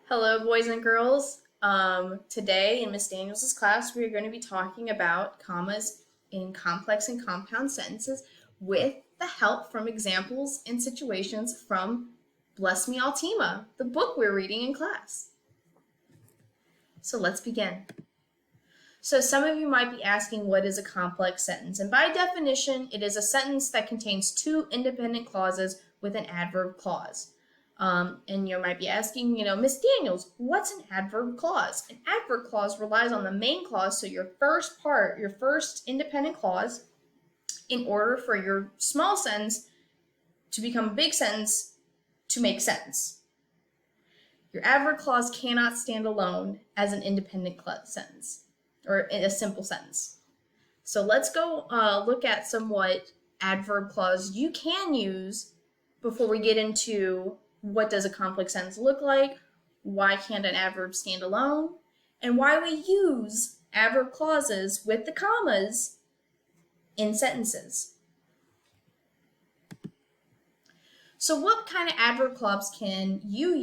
Hello, boys and girls. Today in Miss Daniels' class, we are going to be talking about commas in complex and compound sentences with the help from examples and situations from Bless Me Altima, the book we're reading in class. So let's begin. So some of you might be asking, what is a complex sentence? And by definition, it is a sentence that contains two independent clauses with an adverb clause. And you might be asking, Miss Daniels, what's an adverb clause? An adverb clause relies on the main clause, so your first part, your first independent clause, in order for your small sentence to become a big sentence to make sense. Your adverb clause cannot stand alone as an independent sentence or in a simple sentence. So let's go look at somewhat adverb clause you can use before we get into what does a complex sentence look like, why can't an adverb stand alone, and why we use adverb clauses with the commas in sentences. So what kind of adverb clauses can you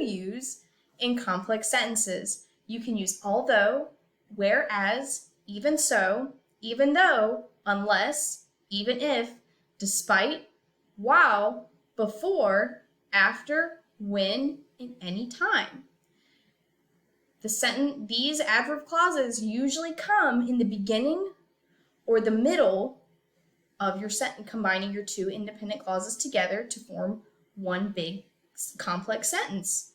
use in complex sentences? You can use although, whereas, even so, even though, unless, even if, despite, while, before, after, when, and any time. These adverb clauses usually come in the beginning or the middle of your sentence, combining your two independent clauses together to form one big complex sentence.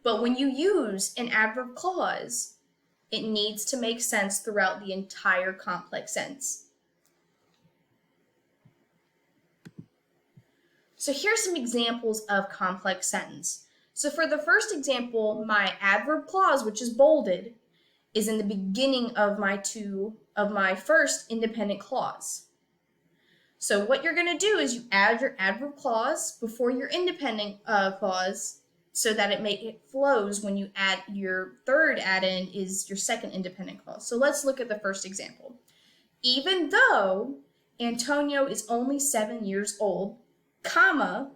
But when you use an adverb clause, it needs to make sense throughout the entire complex sentence. So here's some examples of complex sentence. So for the first example, my adverb clause, which is bolded, is in the beginning of my first independent clause. So what you're going to do is you add your adverb clause before your independent clause so that it flows when you add your third add-in is your second independent clause. So let's look at the first example. Even though Antonio is only 7 years old, comma,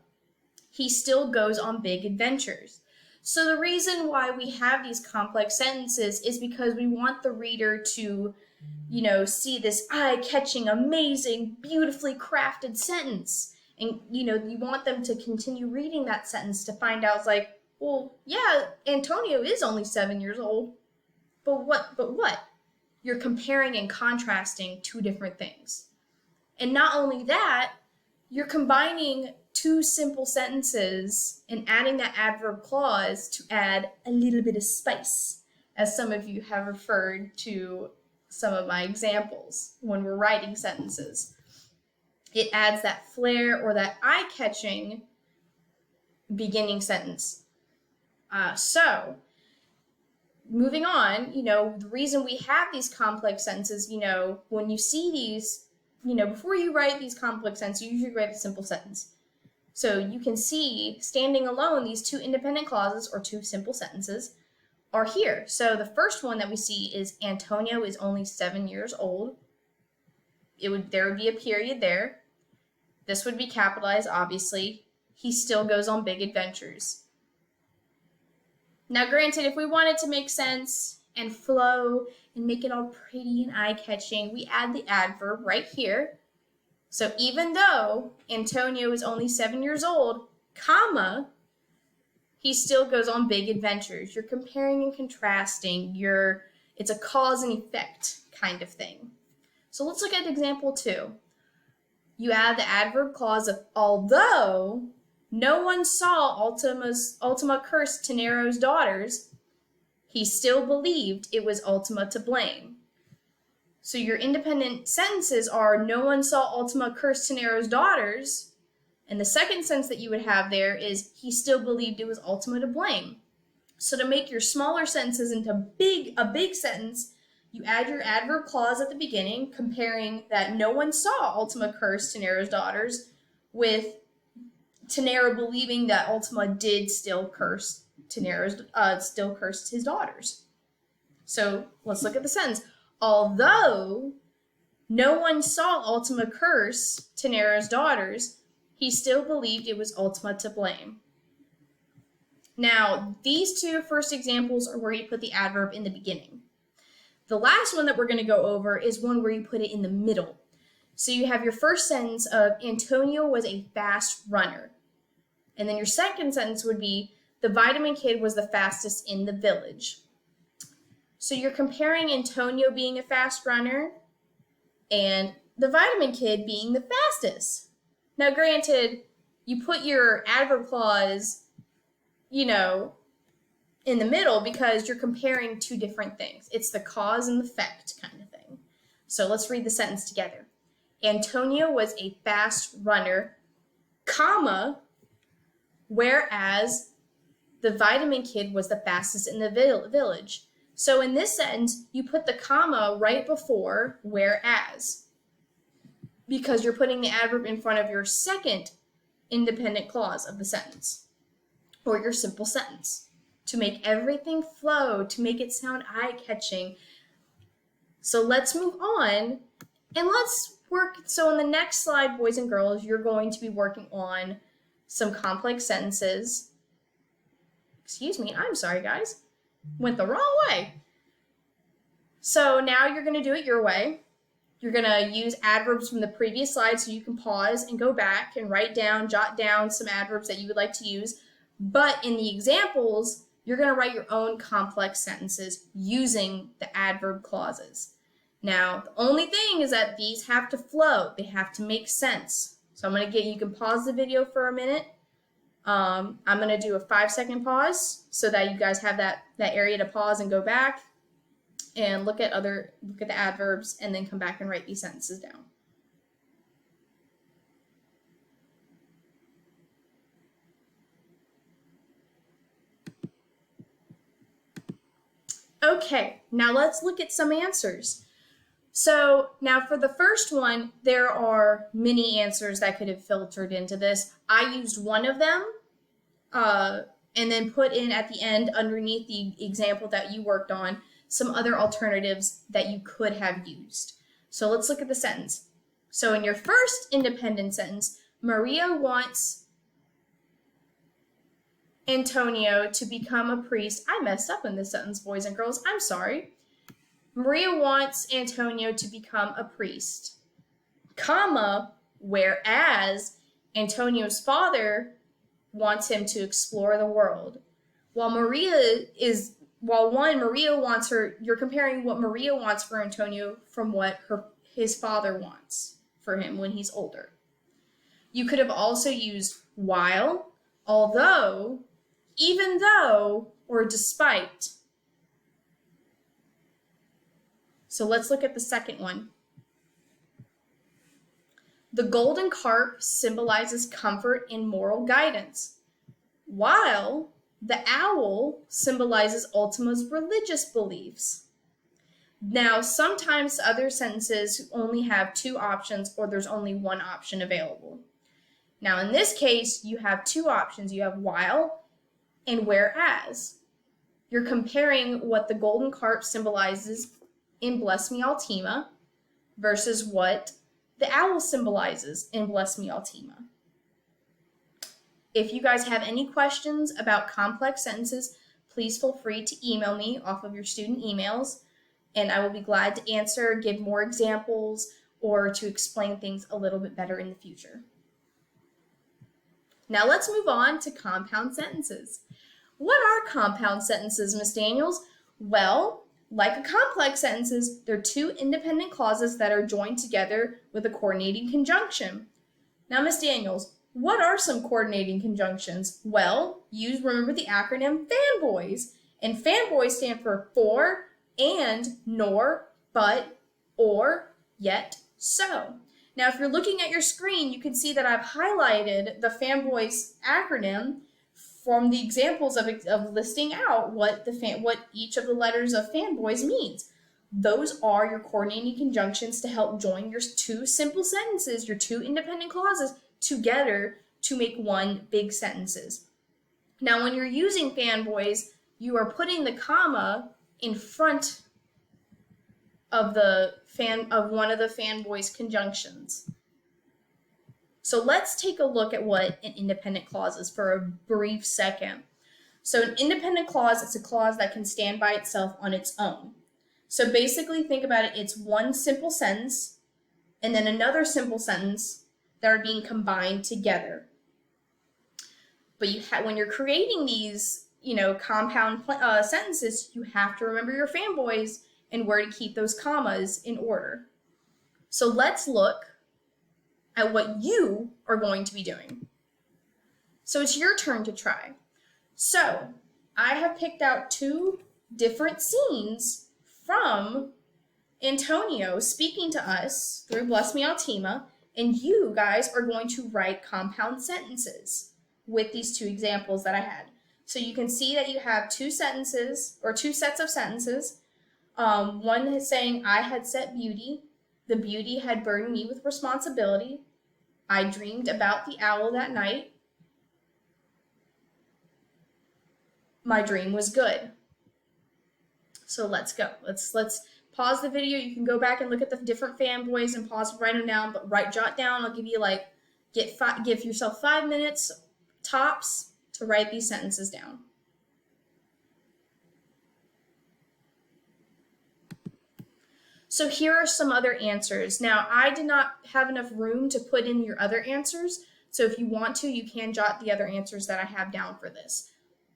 he still goes on big adventures. So the reason why we have these complex sentences is because we want the reader to, see this eye-catching, amazing, beautifully crafted sentence. And, you want them to continue reading that sentence to find out, well, yeah, Antonio is only 7 years old. But what? You're comparing and contrasting two different things. And not only that, you're combining two simple sentences and adding that adverb clause to add a little bit of spice, as some of you have referred to some of my examples when we're writing sentences. It adds that flair or that eye-catching beginning sentence. So, moving on, the reason we have these complex sentences, when you see these, before you write these complex sentences, you usually write a simple sentence. So you can see, standing alone, these two independent clauses or two simple sentences are here. So the first one that we see is Antonio is only 7 years old. There would be a period there. This would be capitalized, obviously. He still goes on big adventures. Now, granted, if we wanted to make sense and flow and make it all pretty and eye-catching, we add the adverb right here. So even though Antonio is only 7 years old, comma, he still goes on big adventures. You're comparing and contrasting. It's a cause and effect kind of thing. So let's look at example 2. You add the adverb clause of although no one saw Ultima curse Tenero's daughters, he still believed it was Ultima to blame. So your independent sentences are no one saw Ultima curse Tenero's daughters, and the second sentence that you would have there is he still believed it was Ultima to blame. So to make your smaller sentences into a big sentence, you add your adverb clause at the beginning, comparing that no one saw Ultima curse Tenero's daughters with Tenero believing that Ultima did still curse his daughters. So let's look at the sentence. Although no one saw Ultima curse Tenero's daughters, he still believed it was Ultima to blame. Now, these two first examples are where you put the adverb in the beginning. The last one that we're going to go over is one where you put it in the middle. So you have your first sentence of Antonio was a fast runner. And then your second sentence would be the vitamin kid was the fastest in the village. So you're comparing Antonio being a fast runner and the vitamin kid being the fastest. Now, granted, you put your adverb clause, in the middle because you're comparing two different things. It's the cause and the effect kind of thing. So let's read the sentence together. Antonio was a fast runner, comma, whereas the vitamin kid was the fastest in the village. So in this sentence, you put the comma right before whereas, because you're putting the adverb in front of your second independent clause of the sentence, or your simple sentence, to make everything flow, to make it sound eye-catching. So let's move on, and let's work. So in the next slide, boys and girls, you're going to be working on some complex sentences. Excuse me, I'm sorry, guys. Went the wrong way. So now you're going to do it your way. You're going to use adverbs from the previous slide so you can pause and go back and jot down some adverbs that you would like to use. But in the examples, you're going to write your own complex sentences using the adverb clauses. Now, the only thing is that these have to flow. They have to make sense. So you can pause the video for a minute. I'm going to do a 5-second pause so that you guys have that area to pause and go back and look at the adverbs and then come back and write these sentences down. Okay, now let's look at some answers. So now for the first one, there are many answers that could have filtered into this. I used one of them and then put in at the end underneath the example that you worked on some other alternatives that you could have used. So let's look at the sentence. So in your first independent sentence, Maria wants Antonio to become a priest. I messed up in this sentence, boys and girls. I'm sorry. Maria wants Antonio to become a priest, comma, whereas Antonio's father wants him to explore the world. You're comparing what Maria wants for Antonio from what his father wants for him when he's older. You could have also used while, although, even though, or despite. So let's look at the second one. The golden carp symbolizes comfort and moral guidance, while the owl symbolizes Ultima's religious beliefs. Now, sometimes other sentences only have two options or there's only one option available. Now, in this case, you have two options. You have while and whereas. You're comparing what the golden carp symbolizes in Bless Me Ultima versus what the owl symbolizes in Bless Me Ultima. If you guys have any questions about complex sentences, please feel free to email me off of your student emails, and I will be glad to answer, give more examples, or to explain things a little bit better in the future. Now let's move on to compound sentences. What are compound sentences, Ms. Daniels? Well, like a complex sentences, they're two independent clauses that are joined together with a coordinating conjunction. Now, Ms. Daniels, what are some coordinating conjunctions? Well, remember the acronym FANBOYS, and FANBOYS stand for and, nor, but, or, yet, so. Now, if you're looking at your screen, you can see that I've highlighted the FANBOYS acronym from the examples of listing out what each of the letters of FANBOYS means. Those are your coordinating conjunctions to help join your two simple sentences, your two independent clauses, together to make one big sentences. Now, when you're using FANBOYS, you are putting the comma in front of one of the FANBOYS conjunctions. So let's take a look at what an independent clause is for a brief second. So an independent clause is a clause that can stand by itself on its own. So basically think about it, it's one simple sentence and then another simple sentence that are being combined together. But when you're creating these, compound sentences, you have to remember your fanboys and where to keep those commas in order. So let's look at what you are going to be doing. So it's your turn to try. So I have picked out 2 different scenes from Antonio speaking to us through Bless Me Altima, and you guys are going to write compound sentences with these 2 examples that I had. So you can see that you have 2 sentences, or 2 sets of sentences. One is saying, I had set beauty. The beauty had burdened me with responsibility. I dreamed about the owl that night. My dream was good. So let's go. Let's pause the video. You can go back and look at the different fanboys and pause and write them down, but jot down. I'll give you give yourself 5 minutes tops to write these sentences down. So here are some other answers. Now, I did not have enough room to put in your other answers, so if you want to, you can jot the other answers that I have down for this.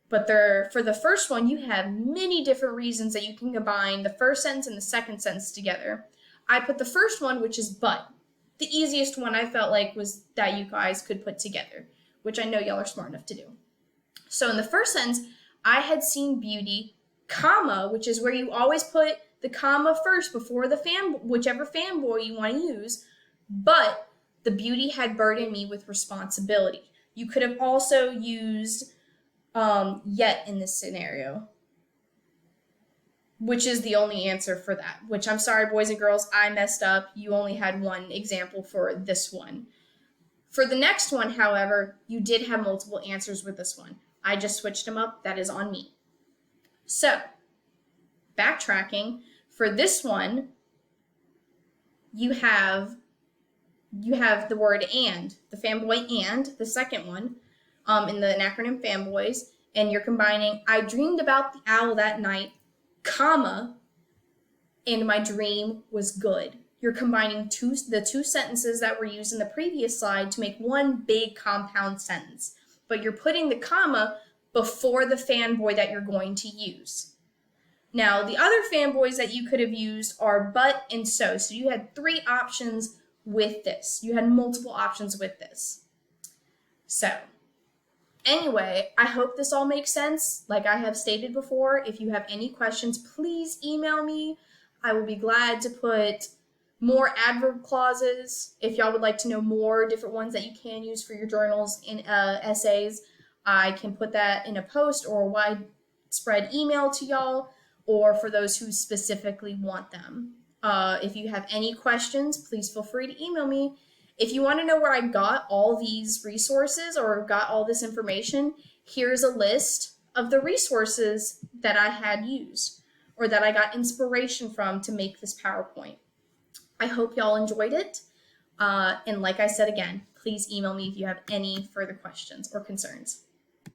But for the first one, you have many different reasons that you can combine the first sentence and the second sentence together. I put the first one, which is but. The easiest one I felt like was that you guys could put together, which I know y'all are smart enough to do. So in the first sentence, I had seen beauty, comma, which is where you always put the comma first before the whichever fanboy you want to use, but the beauty had burdened me with responsibility. You could have also used yet in this scenario, which is the only answer for that, which I'm sorry, boys and girls, I messed up. You only had one example for this one. For the next one, however, you did have multiple answers with this one. I just switched them up. That is on me. So, backtracking, for this one, you have the word and, the fanboy and, the second one, in the acronym fanboys, and you're combining, I dreamed about the owl that night, comma, and my dream was good. You're combining the 2 sentences that were used in the previous slide to make one big compound sentence, but you're putting the comma before the fanboy that you're going to use. Now, the other fanboys that you could have used are but and so. So you had 3 options with this. You had multiple options with this. So, anyway, I hope this all makes sense. Like I have stated before, if you have any questions, please email me. I will be glad to put more adverb clauses. If y'all would like to know more different ones that you can use for your journals and essays, I can put that in a post or a widespread email to y'all, or for those who specifically want them. If you have any questions, please feel free to email me. If you want to know where I got all these resources or got all this information, here's a list of the resources that I had used or that I got inspiration from to make this PowerPoint. I hope y'all enjoyed it. And like I said again, please email me if you have any further questions or concerns.